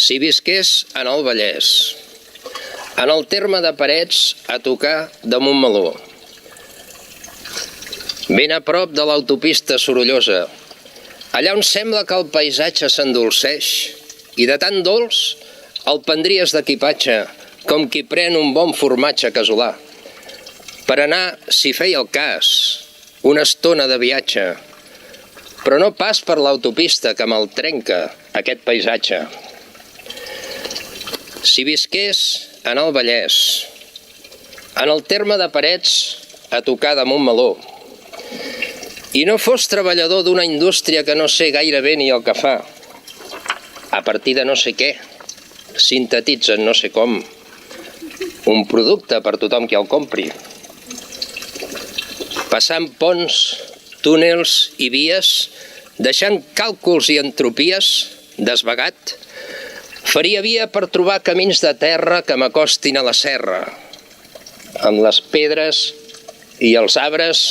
Si visqués en el Vallès, en el terme de Parets, a tocar de Montmeló, ben a prop de l'autopista sorollosa, allà on sembla que el paisatge s'endolceix i de tan dolç el prendries d'equipatge com qui pren un bon formatge casolà, per anar, si feia el cas, una estona de viatge, però no pas per l'autopista que me'l trenca aquest paisatge. Si visqués en el Vallès, en el terme de Parets, a tocar de Montmeló, i no fos treballador d'una indústria que no sé gaire bé ni el que fa, a partir de no sé què, sintetitzen no sé com, un producte per tothom qui el compri, passant ponts, túnels i vies, deixant càlculs i entropies, desvagat, faria via per trobar camins de terra que m'acostin a la serra, amb les pedres i els arbres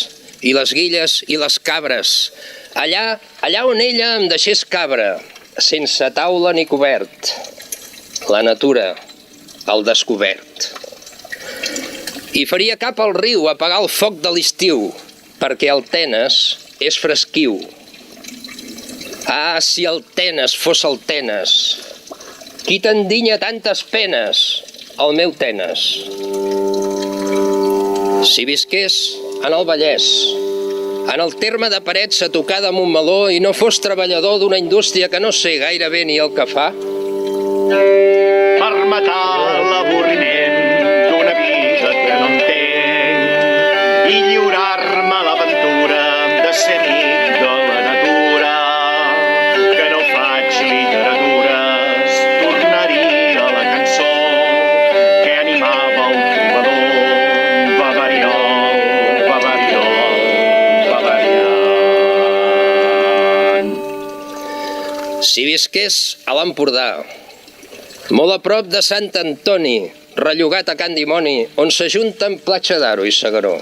i les guilles i les cabres, allà on ella em deixés cabre, sense taula ni cobert, la natura, el descobert. I faria cap al riu a apagar el foc de l'estiu, perquè el Tenes és fresquiu. Ah, si el Tenes fos el Tenes! Qui t'endinya tantes penes? El meu Tenes. Si visqués en el Vallès, en el terme de Parets, a tocar de Montmeló, i no fos treballador d'una indústria que no sé gaire bé ni el que fa, per matar l'avorriment d'una vida que no entenc i lliurar-me a l'aventura de ser amic de la natura, que no faig literatures, tornaria a la cançó que animava el trobador, Bavariol, Bavariol, Bavariant. si visqués a l'Empordà, molt a prop de Sant Antoni, rellogat a Can Dimoni, on s'ajunten Platja d'Aro i S'Agaró.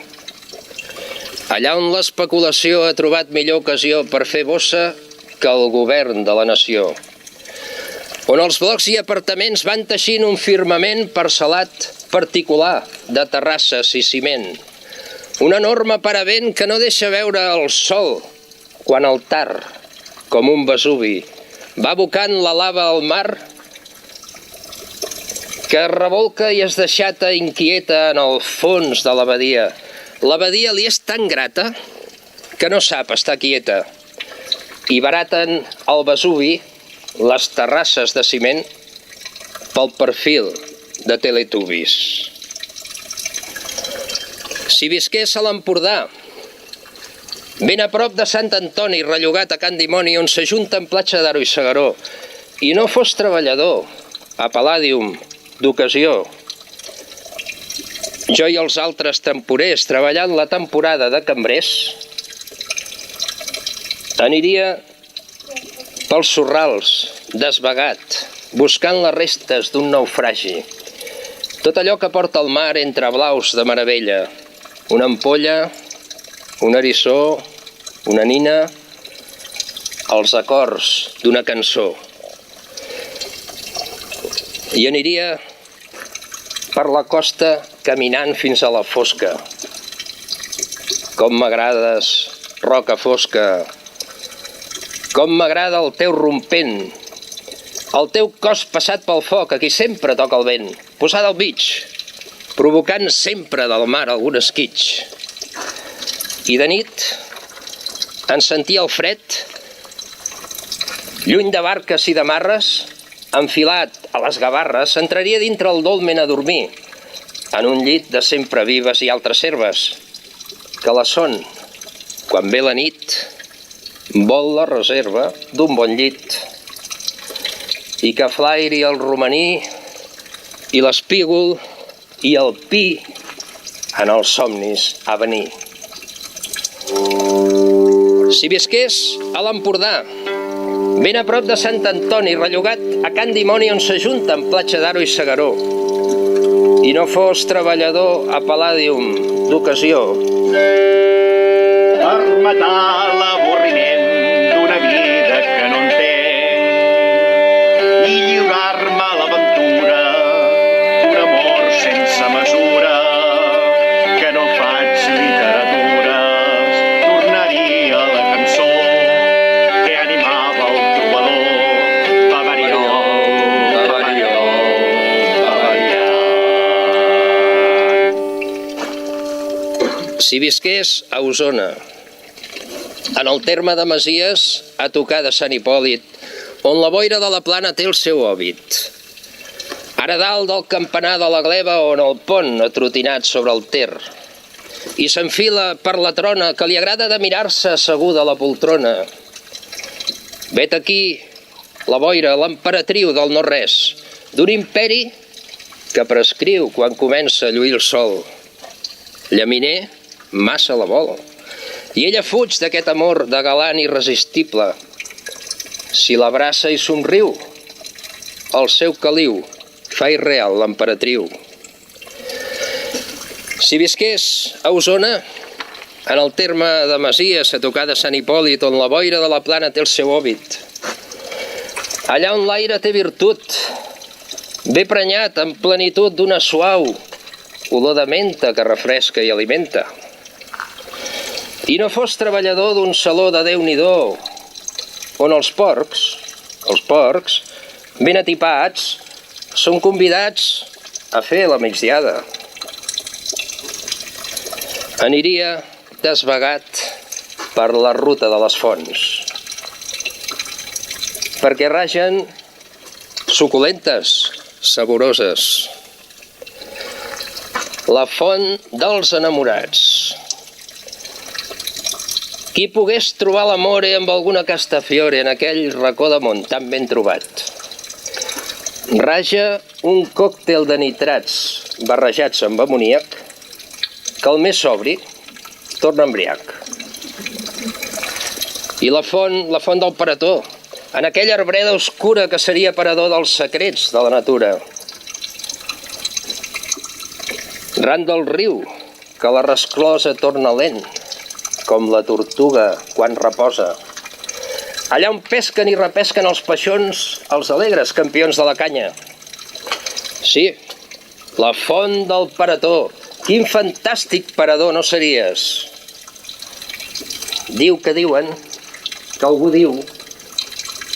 Allà on l'especulació ha trobat millor ocasió per fer bossa que el govern de la nació. On els blocs i apartaments van teixint un firmament parcel·lat particular de terrasses i ciment. Un enorme paravent que no deixa veure el sol quan el Tar, com un Vesuvi, va abocant la lava al mar que es revolca i es deixata inquieta en el fons de la badia. La badia li és tan grata que no sap estar quieta. I baraten al Vesuvi les terrasses de ciment pel perfil de Teletubbies. Si visqués a l'Empordà, ben a prop de Sant Antoni, rellogat a Can Dimoni, on s'ajunten Platja d'Aro i S'Agaró, i no fos treballador a Palladium d'ocasió, jo i els altres temporers treballant la temporada de cambrers, aniria pels sorrals, desvagat, buscant les restes d'un naufragi. Tot allò que porta el mar entre blaus de meravella, una ampolla, un eriçó, una nina, els acords d'una cançó. I aniria per la costa caminant fins a la fosca. Com m'agrades, roca fosca, com m'agrada el teu rompent, el teu cos passat pel foc, aquí sempre toca el vent, posada al mig, provocant sempre del mar algun esquitx. I de nit, en sentir el fred, lluny de barques i de marres, enfilat a les gavarres, entraria dintre el dolmen a dormir, en un llit de sempre vives i altres serves, que la son, quan ve la nit, vol la reserva d'un bon llit, i que flairi el romaní, i l'espígol, i el pi, en els somnis a venir. Si visqués a l'Empordà, ben a prop de Sant Antoni, rellogat a Can Dimoni, on s'ajunten Platja d'Aro i S'Agaró, i no fos treballador a Palladium d'ocasió, per matar l'avorriment d'una vida que no entenc i lliurar Si visqués a Osona, en el terme de Masies, a tocar de Sant Hipòlit, on la boira de la Plana té el seu òbit. Ara dalt del campanar de la Gleva, on el pont ha trotinat sobre el Ter, i s'enfila per la trona que li agrada de mirar-se asseguda a la poltrona. Vet aquí la boira, l'emperatriu del no-res, d'un imperi que prescriu quan comença a lluir el sol. Llaminer massa la vol, i ella fuig d'aquest amor de galant irresistible. Si l'abraça i somriu, el seu caliu fa irreal l'emperatriu. Si visqués a Osona, en el terme de Masies, a tocar de Sant Hipòlit, on la boira de la Plana té el seu òbit, allà on l'aire té virtut, ve prenyat en plenitud d'una suau olor de menta que refresca i alimenta, i no fos treballador d'un saló de Déu-n'hi-do, on els porcs, ben atipats, són convidats a fer la migdiada. Aniria desvagat per la ruta de les fonts, perquè ragen suculentes, saboroses. La font dels enamorats. Qui pogués trobar l'amore amb alguna castafiore en aquell racó de món tan ben trobat? Raja un còctel de nitrats barrejats amb amoníac que el més sobri torna embriac. I la font del Parató, en aquella arbreda oscura que seria parador dels secrets de la natura. Ran del riu, que la resclosa torna lent, com la tortuga quan reposa. Allà on pesquen i repesquen els peixons, els alegres campions de la canya. Sí, la font del Parató. Quin fantàstic parador no series? Diu que diuen, que algú diu,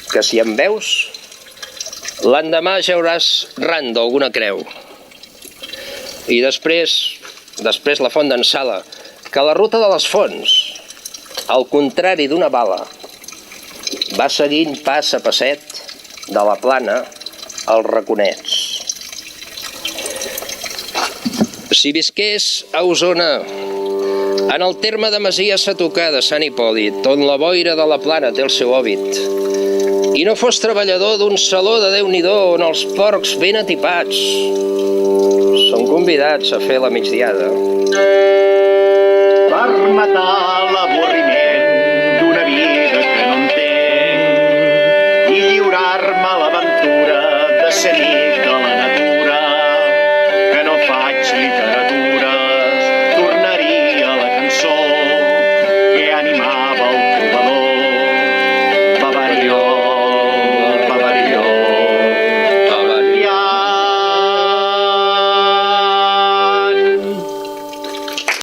que si em veus, l'endemà jauràs ran d'alguna creu. I després la font d'en Sala, que la ruta de les fonts, al contrari d'una bala, va seguint pas a passet de la Plana als raconets. Si visqués a Osona, en el terme de Masies, a tocar de Sant Hipòlit, on la boira de la Plana té el seu òbit, i no fos treballador d'un saló de Déu-n'hi-do, on els porcs ben atipats són convidats a fer la migdiada. Per matar l'avorriment d'una vida que no entenc i lliurar-me a l'aventura de ser amic de la natura, que no faig literatura